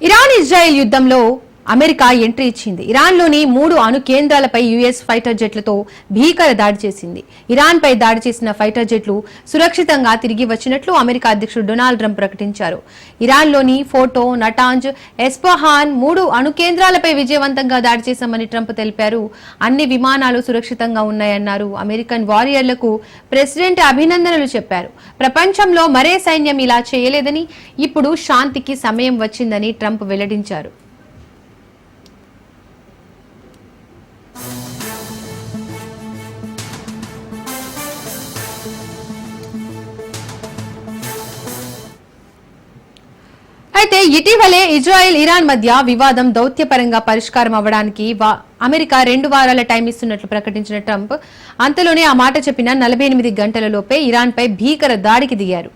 Iran Israel యుద్ధంలో America entry ఇచ్చింది. ఇరాన్లోని 3 అణు కేంద్రాలపై యుఎస్ ఫైటర్ జెట్లతో భీకర దాడి చేసింది. ఇరాన్ పై దాడి చేసిన ఫైటర్ జెట్లు సురక్షితంగా తిరిగి వచ్చినట్లు అమెరికా అధ్యక్షుడు డొనాల్డ్ ట్రంప్ ప్రకటించారు. ఇరాన్లోని ఫోటో, నటాంజ్, ఎస్ఫహాన్ 3 అణు కేంద్రాలపై విజయవంతంగా దాడి చేశామని ట్రంప్ తెలిపారు. అన్ని విమానాలు సురక్షితంగా ఉన్నాయన్నారు. అమెరికన్ వారియర్లకు ప్రెసిడెంట్ అభినందనలు చెప్పారు. ప్రపంచంలో మరే సైన్యం ఇలా చేయలేదని, ఇప్పుడు శాంతికి సమయం వచ్చిందని ట్రంప్ వెల్లడించారు. అయితే ఇటీవలే ఇజ్రాయెల్, ఇరాన్ మధ్య వివాదం దౌత్యపరంగా పరిష్కారం అవ్వడానికి అమెరికా 2 వారాల టైం ఇస్తున్నట్లు ప్రకటించిన ట్రంప్ అంతలోనే ఆ మాట చెప్పిన 48 గంటలలోపే ఇరాన్ పై భీకర దాడికి దిగారు.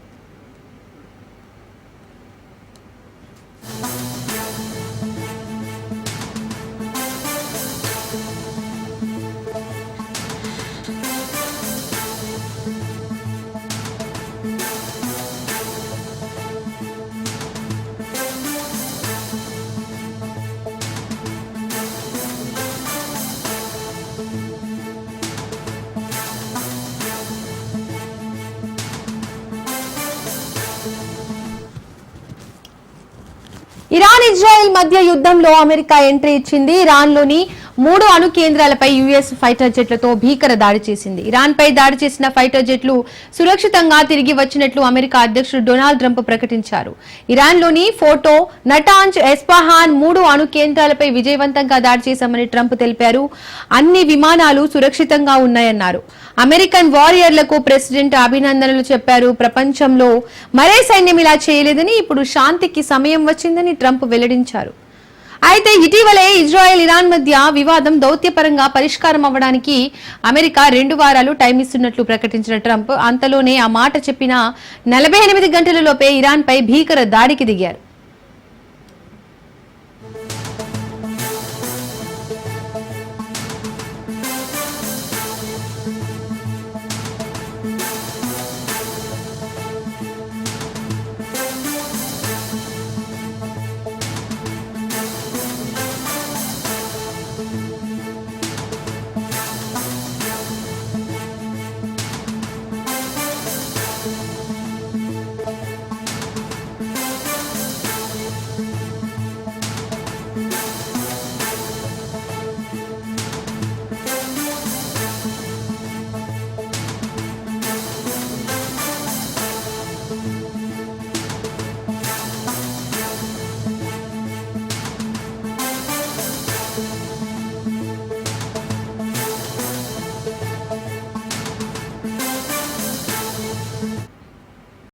ఇరాన్ ఇజ్రాయెల్ మధ్య యుద్ధంలో అమెరికా ఎంట్రీ ఇచ్చింది. ఇరాన్లోని 3 అణు కేంద్రాలపై యుఎస్ ఫైటర్ జెట్లతో భీకర దాడి చేసింది. ఇరాన్ పై దాడి చేసిన ఫైటర్ జెట్లు సురక్షితంగా తిరిగి వచ్చినట్లు అమెరికా అధ్యక్షుడు డొనాల్డ్ ట్రంప్ ప్రకటించారు. ఇరాన్లోని ఫోటో, నటాంజ్, ఎస్ఫహాన్ 3 అణు కేంద్రాలపై విజయవంతంగా దాడి చేశామని ట్రంప్ తెలిపారు. అన్ని విమానాలు సురక్షితంగా ఉన్నాయన్నారు. అమెరికన్ వారియర్లకు ప్రెసిడెంట్ అభినందనలు చెప్పారు. ప్రపంచంలో మరే సైన్యం ఇలా చేయలేదని, ఇప్పుడు శాంతికి సమయం వచ్చిందని ట్రంప్ వెల్లడించారు. అయితే ఇటీవలే ఇజ్రాయెల్, ఇరాన్ మధ్య వివాదం దౌత్యపరంగా పరిష్కారం అవ్వడానికి అమెరికా 2 వారాలు టైం ఇస్తున్నట్లు ప్రకటించిన ట్రంప్ అంతలోనే ఆ మాట చెప్పిన 48 గంటలలోపే ఇరాన్ పై భీకర దాడికి దిగారు.